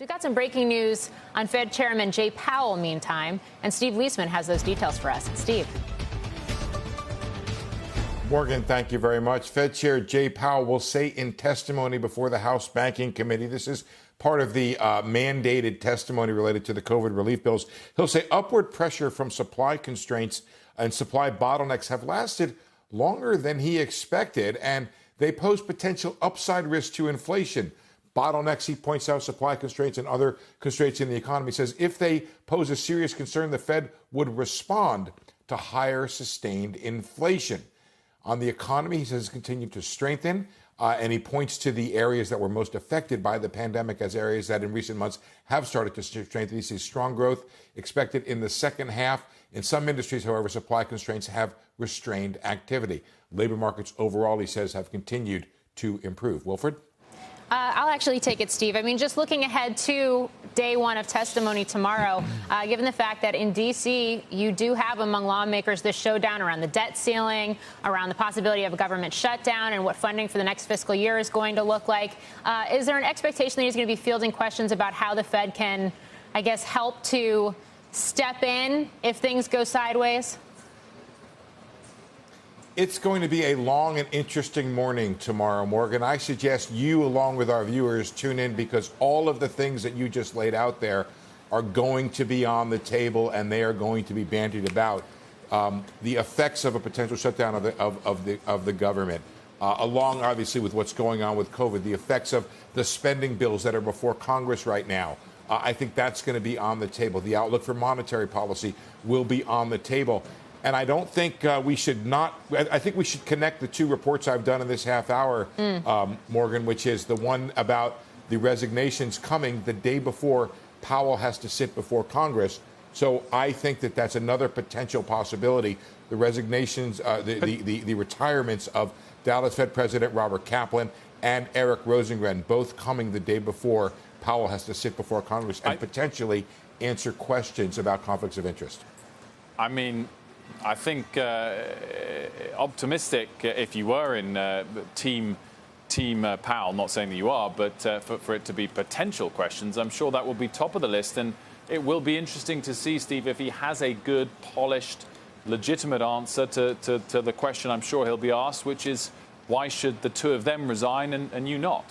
So we've got some breaking news on Fed Chairman Jay Powell, meantime, and Steve Leisman has those details for us. Steve. Morgan, thank you very much. Fed Chair Jay Powell will say in testimony before the House Banking Committee, this is part of the mandated testimony related to the COVID relief bills. He'll say upward pressure from supply constraints and supply bottlenecks have lasted longer than he expected, and they pose potential upside risk to inflation. Bottlenecks, he points out, supply constraints and other constraints in the economy, says if they pose a serious concern, the Fed would respond to higher sustained inflation. On the economy, he says, continued to strengthen, and he points to the areas that were most affected by the pandemic as areas that in recent months have started to strengthen. He sees strong growth expected in the second half. In some industries, however, supply constraints have restrained activity. Labor markets overall, he says, have continued to improve. Wilfred? I'll actually take it, Steve. I mean, just looking ahead to day one of testimony tomorrow, given the fact that in D.C. you do have among lawmakers this showdown around the debt ceiling, around the possibility of a government shutdown and what funding for the next fiscal year is going to look like, is there an expectation that he's going to be fielding questions about how the Fed can, I guess, help to step in if things go sideways? It's going to be a long and interesting morning tomorrow, Morgan. I suggest you, along with our viewers, tune in because all of the things that you just laid out there are going to be on the table and they are going to be bandied about. The effects of a potential shutdown of the government, along obviously with what's going on with COVID, the effects of the spending bills that are before Congress right now. I think that's going to be on the table. The outlook for monetary policy will be on the table. And I don't think we should not. I think we should connect the two reports I've done in this half hour, Morgan, which is the one about the resignations coming the day before Powell has to sit before Congress. So I think that that's another potential possibility. The resignations, the retirements of Dallas Fed President Robert Kaplan and Eric Rosengren, both coming the day before Powell has to sit before Congress and potentially answer questions about conflicts of interest. I mean, I think optimistic, if you were in team Powell, not saying that you are, but for it to be potential questions, I'm sure that will be top of the list. And it will be interesting to see, Steve, if he has a good, polished, legitimate answer to the question I'm sure he'll be asked, which is why should the two of them resign and you not?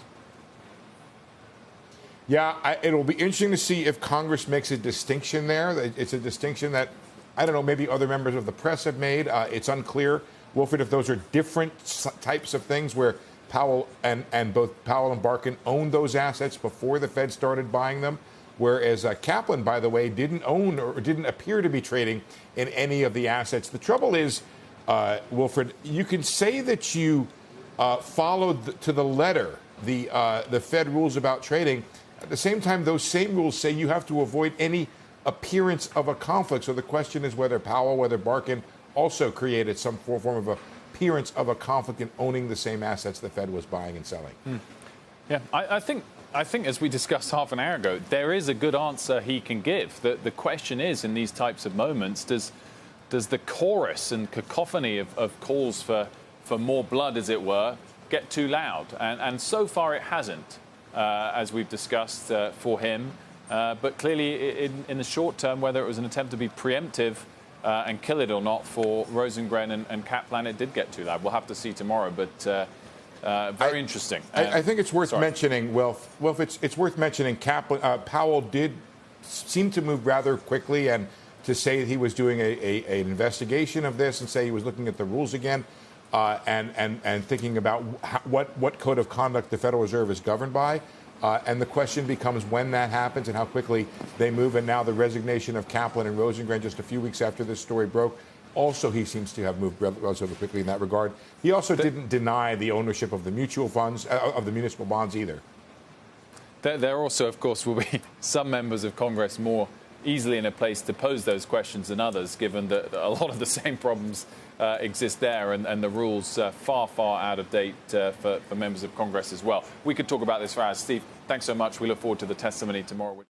Yeah, it'll be interesting to see if Congress makes a distinction there. It's a distinction that, I don't know, maybe other members of the press have made. It's unclear, Wilfred, if those are different types of things where Powell and both Powell and Barkin owned those assets before the Fed started buying them, whereas Kaplan, by the way, didn't own or didn't appear to be trading in any of the assets. The trouble is, Wilfred, you can say that you followed to the letter the Fed rules about trading. At the same time, those same rules say you have to avoid any appearance of a conflict. So the question is whether Powell, whether Barkin also created some form of appearance of a conflict in owning the same assets the Fed was buying and selling. Yeah, I think as we discussed half an hour ago, there is a good answer he can give. The question is, in these types of moments, does the chorus and cacophony of calls for more blood, as it were, get too loud? And so far it hasn't, as we've discussed for him. But clearly, in the short term, whether it was an attempt to be preemptive and kill it or not for Rosengren and Kaplan, it did get too loud. We'll have to see tomorrow, but very interesting. I think it's worth mentioning, it's worth mentioning Powell did seem to move rather quickly, and to say that he was doing an investigation of this and say he was looking at the rules again and thinking about what code of conduct the Federal Reserve is governed by. And the question becomes when that happens and how quickly they move. And now the resignation of Kaplan and Rosengren just a few weeks after this story broke. Also, he seems to have moved relatively quickly in that regard. He also didn't deny the ownership of the mutual funds, of the municipal bonds either. There also, of course, will be some members of Congress more easily in a place to pose those questions than others, given that a lot of the same problems exist there and the rules far out of date for members of Congress as well. We could talk about this for hours. Steve, thanks so much. We look forward to the testimony tomorrow.